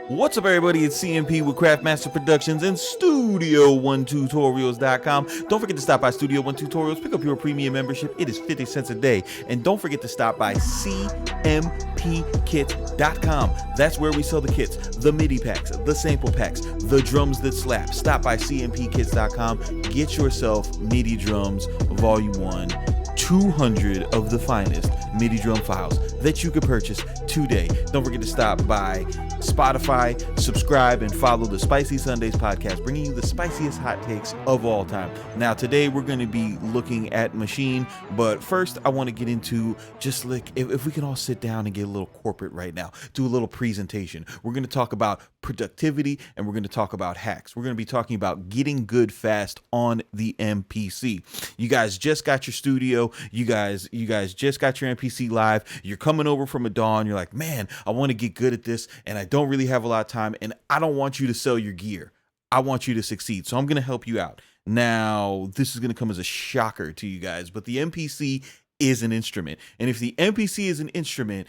What's up, everybody? It's CMP with Craftmaster Productions and Studio1Tutorials.com. Don't forget to stop by Studio One Tutorials, pick up your premium membership. It is 50 cents a day. And don't forget to stop by CMPKits.com. That's where we sell the kits, the MIDI packs, the sample packs, the drums that slap. Stop by CMPKits.com. Get yourself MIDI drums, Volume 1. 200 of the finest MIDI drum files that you could purchase today. Don't forget to stop by Spotify, subscribe, and follow the Spicy Sundays podcast, bringing you the spiciest hot takes of all time. Now, today we're going to be looking at Machine, but first I want to get into just like, if we can all sit down and get a little corporate right now, do a little presentation. We're going to talk about productivity and we're going to talk about hacks. We're going to be talking about getting good fast on the MPC. You guys just got your studio. You guys just got your MPC live. You're coming over from a dawn. You're like, man, I want to get good at this and I don't really have a lot of time and I don't want you to sell your gear. I want you to succeed. So I'm going to help you out. Now, this is going to come as a shocker to you guys, but the MPC is an instrument. And if the MPC is an instrument,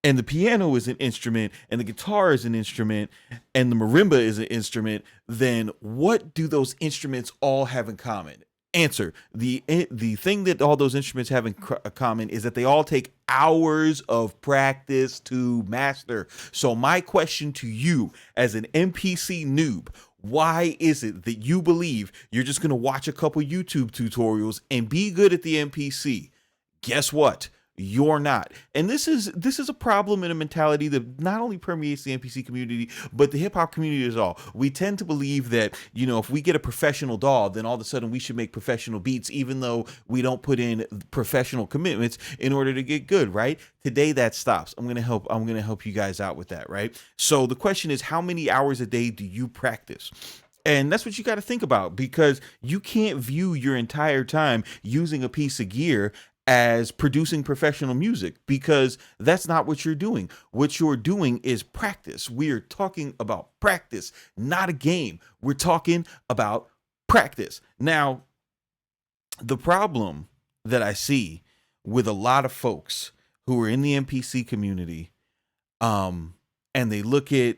and the piano is an instrument, and the guitar is an instrument, and the marimba is an instrument, then what do those instruments all have in common? Answer: the thing that all those instruments have in common is that they all take hours of practice to master. So my question to you as an MPC noob: why is it that you believe you're just going to watch a couple YouTube tutorials and be good at the MPC? Guess what? You're not. And this is a problem and a mentality that not only permeates the NPC community, but the hip hop community as all. We tend to believe that, you know, if we get a professional DAW, then all of a sudden we should make professional beats, even though we don't put in professional commitments in order to get good, right? Today that stops. I'm going to help you guys out with that, right? So the question is, how many hours a day do you practice? And that's what you got to think about, because you can't view your entire time using a piece of gear as producing professional music, because that's not what you're doing. What you're doing is practice. We're talking about practice, not a game. We're talking about practice. Now, the problem that I see with a lot of folks who are in the MPC community, and they look at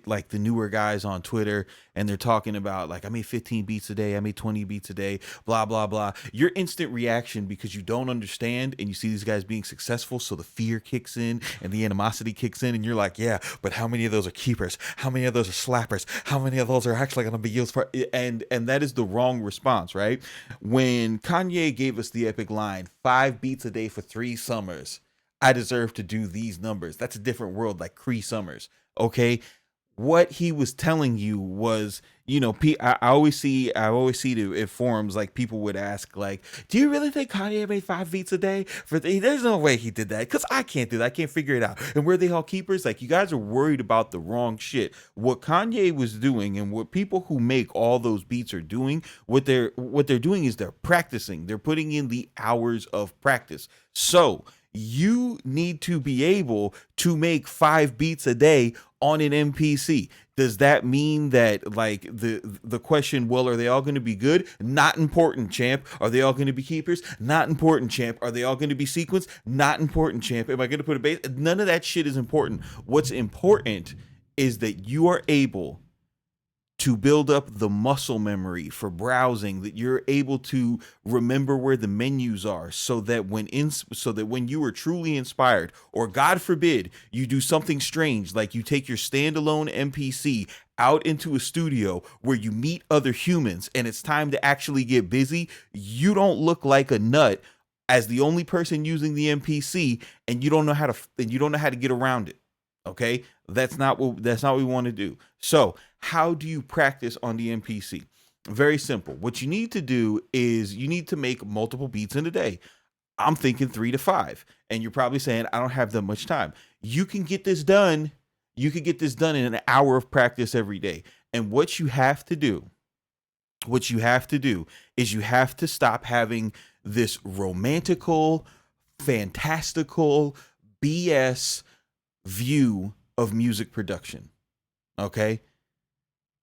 like the newer guys on Twitter and they're talking about like, I made 15 beats a day, I made 20 beats a day, blah, blah, blah. Your instant reaction, because you don't understand and you see these guys being successful, so the fear kicks in and the animosity kicks in and you're like, yeah, but how many of those are keepers? How many of those are slappers? How many of those are actually going to be used for? And that is the wrong response, right? When Kanye gave us the epic line, 5 beats a day for 3 summers, I deserve to do these numbers. That's a different world, like Cree Summers. Okay, what he was telling you was, you know, I always see in forums, like, people would ask, like, do you really think Kanye made 5 beats a day? There's no way he did that, because I can't do that. I can't figure it out. And were they all keepers? Like, you guys are worried about the wrong shit. What Kanye was doing, and what people who make all those beats are doing, what they're doing is they're practicing. They're putting in the hours of practice. So you need to be able to make 5 beats a day on an MPC. Does that mean that, like, the question, well, are they all going to be good? Not important, champ. Are they all going to be keepers? Not important, champ. Are they all going to be sequenced? Not important, champ. Am I going to put a bass? None of that shit is important. What's important is that you are able to build up the muscle memory for browsing, that you're able to remember where the menus are, so that when you are truly inspired, or God forbid you do something strange, like you take your standalone MPC out into a studio where you meet other humans and it's time to actually get busy, you don't look like a nut as the only person using the MPC, and you don't know how to get around it. Okay, that's not what we want to do. So how do you practice on the MPC? Very simple. What you need to do is you need to make multiple beats in a day. I'm thinking 3 to 5. And you're probably saying, I don't have that much time. You can get this done. You can get this done in an hour of practice every day. And what you have to do is you have to stop having this romantical, fantastical BS view of music production. Okay?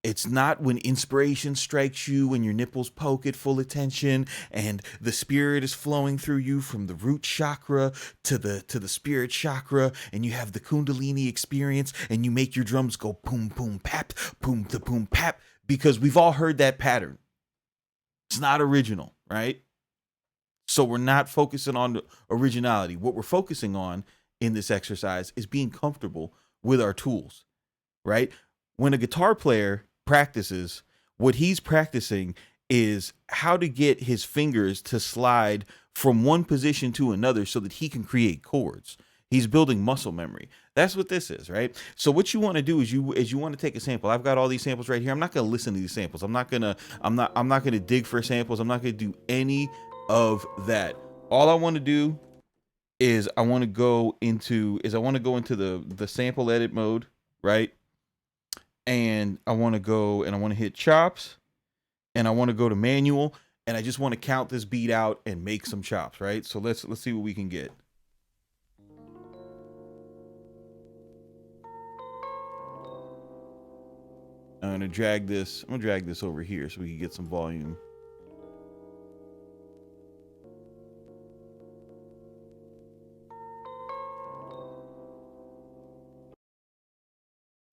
It's not when inspiration strikes you and your nipples poke at full attention and the spirit is flowing through you from the root chakra to the spirit chakra, and you have the kundalini experience and you make your drums go boom boom pap boom to boom pap, because we've all heard that pattern. It's not original, right? So we're not focusing on the originality. What we're focusing on in this exercise is being comfortable with our tools, right? When a guitar player practices, what he's practicing is how to get his fingers to slide from one position to another so that he can create chords. He's building muscle memory. That's what this is, right? So what you want to do is you want to take a sample. I've got all these samples right here. I'm not going to listen to these samples. I'm not going to dig for samples. I'm not going to do any of that. All I want to do is I want to go into the sample edit mode, right? And I want to go and I want to hit chops, and I want to go to manual, and I just want to count this beat out and make some chops, right? So let's see what we can get. I'm gonna drag this over here so we can get some volume.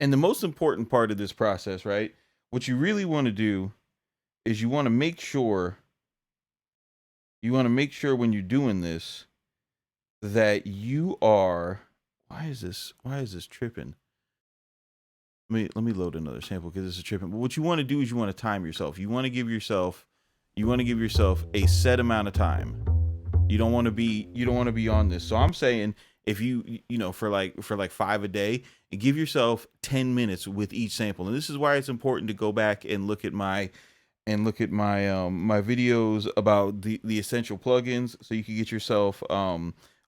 And the most important part of this process, right? What you really want to do is you want to make sure when you're doing this that you are, why is this tripping? Let me load another sample because this is tripping. But what you want to do is you want to time yourself. You want to give yourself a set amount of time. You don't want to be on this. So I'm saying if you for like 5 a day, and give yourself 10 minutes with each sample. And this is why it's important to go back and look at my my videos about the essential plugins, so you can get yourself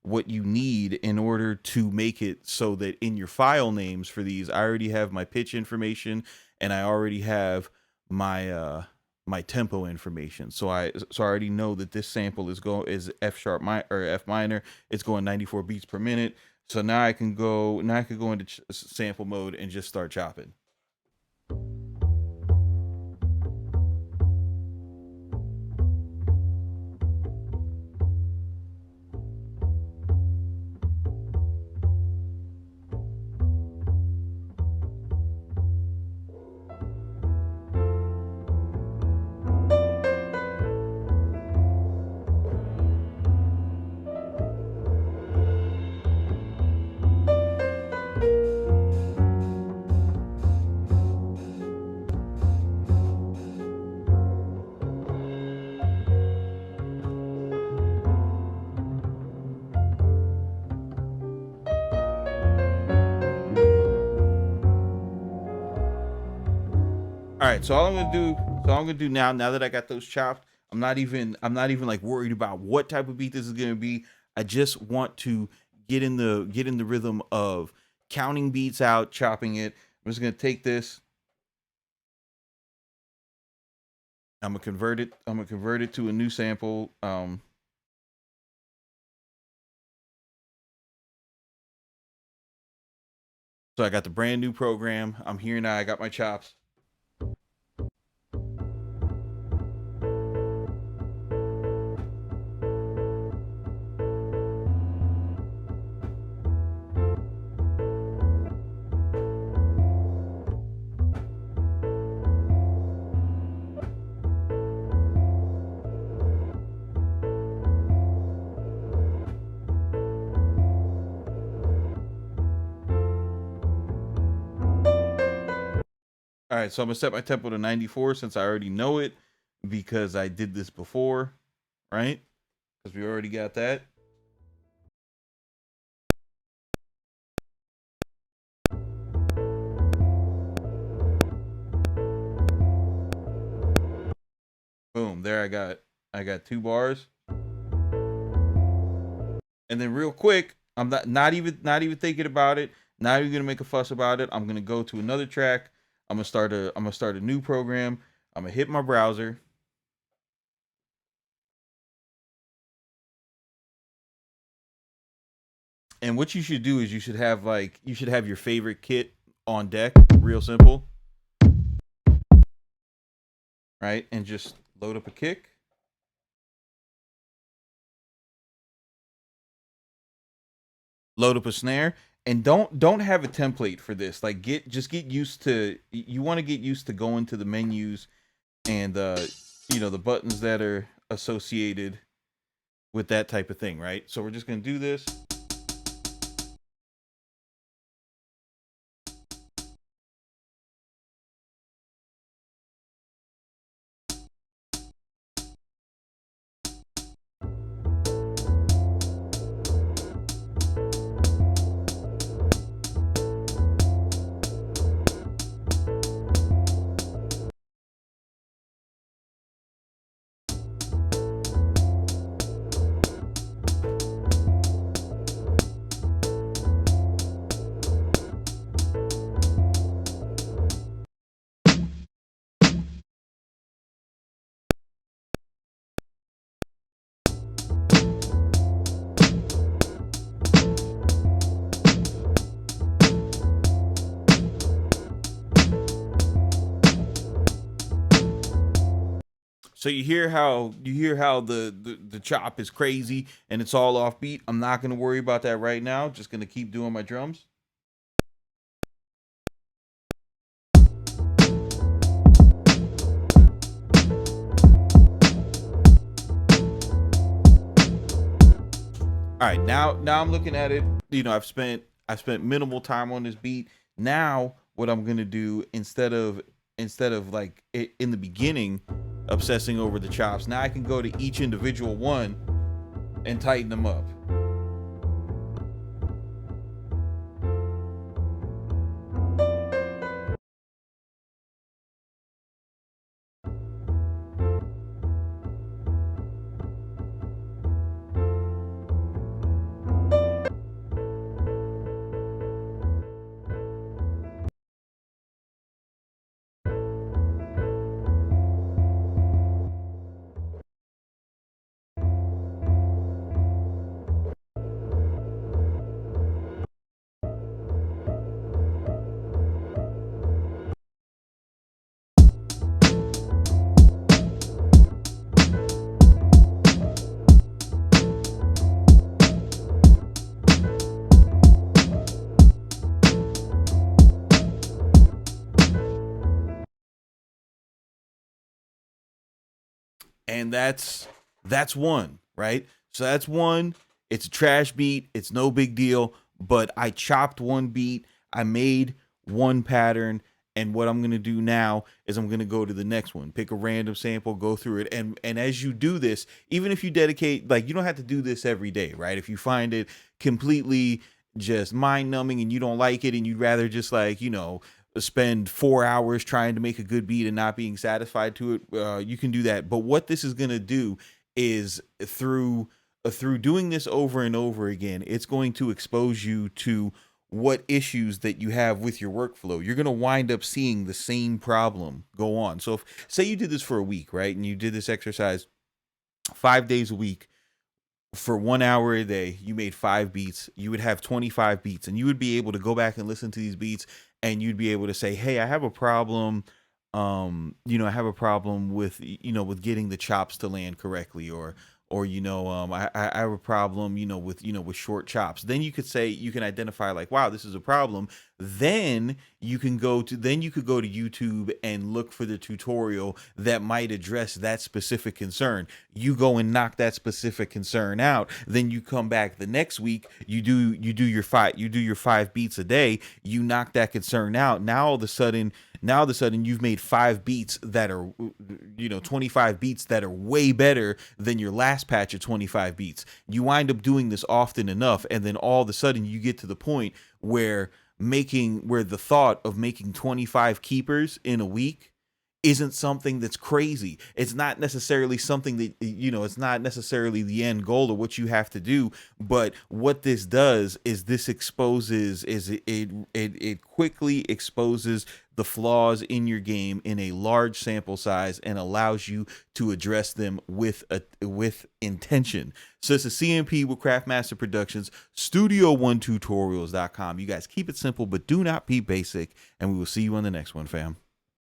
what you need in order to make it so that in your file names for these, I already have my pitch information and I already have my my tempo information. So I already know that this sample is F sharp or F minor. It's going 94 beats per minute. So now I can go into sample mode and just start chopping. All right, so all I'm gonna do now that I got those chopped, I'm not even like worried about what type of beat this is gonna be. I just want to get in the rhythm of counting beats out, chopping it. I'm just gonna take this. I'm gonna convert it to a new sample. So I got the brand new program. I'm here now. I got my chops. All right, so I'm gonna set my tempo to 94 since I already know it because I did this before, right? Because we already got that. Boom, there I got 2 bars. And then real quick, I'm not even thinking about it, not even gonna make a fuss about it. I'm gonna go to another track. I'm gonna start a new program. I'm gonna hit my browser. And what you should do is you should have your favorite kit on deck. Real simple. right? And just load up a kick. Load up a snare, and don't have a template for this. Like get used to, you want to get used to going to the menus and the buttons that are associated with that type of thing, right? So we're just going to do this. So you hear how the chop is crazy and it's all offbeat. I'm not going to worry about that right now. Just going to keep doing my drums. All right, now I'm looking at it. I've spent minimal time on this beat. Now what I'm going to do, instead of like in the beginning obsessing over the chops, now I can go to each individual one and tighten them up. And that's one, right? So that's one. It's a trash beat. It's no big deal. But I chopped one beat. I made one pattern. And what I'm gonna do now is I'm gonna go to the next one, pick a random sample, go through it, and as you do this, even if you dedicate, like, you don't have to do this every day, right? If you find it completely just mind numbing and you don't like it, and you'd rather just, like, spend 4 hours trying to make a good beat and not being satisfied to it, you can do that. But what this is gonna do is, through doing this over and over again, it's going to expose you to what issues that you have with your workflow. You're going to wind up seeing the same problem go on. So if, say you did this for a week, right? And you did this exercise 5 days a week for 1 hour a day, you made 5 beats, you would have 25 beats, and you would be able to go back and listen to these beats, and you'd be able to say, hey, I have a problem. I have a problem with, with getting the chops to land correctly, or I have a problem, with short chops. Then you could say, you can identify, like, wow, this is a problem. Then you could go to YouTube and look for the tutorial that might address that specific concern. You go and knock that specific concern out. Then you come back the next week, you do your 5 beats a day, you knock that concern out. Now all of a sudden you've made 5 beats that are 25 beats that are way better than your last patch of 25 beats. You wind up doing this often enough, and then all of a sudden you get to the point where the thought of making 25 keepers in a week isn't something that's crazy. It's not necessarily something that, it's not necessarily the end goal of what you have to do. But what this does is it quickly exposes the flaws in your game in a large sample size, and allows you to address them with intention. So this is CMP with Craftmaster Productions, Studio1Tutorials.com. You guys keep it simple, but do not be basic, and we will see you on the next one, fam.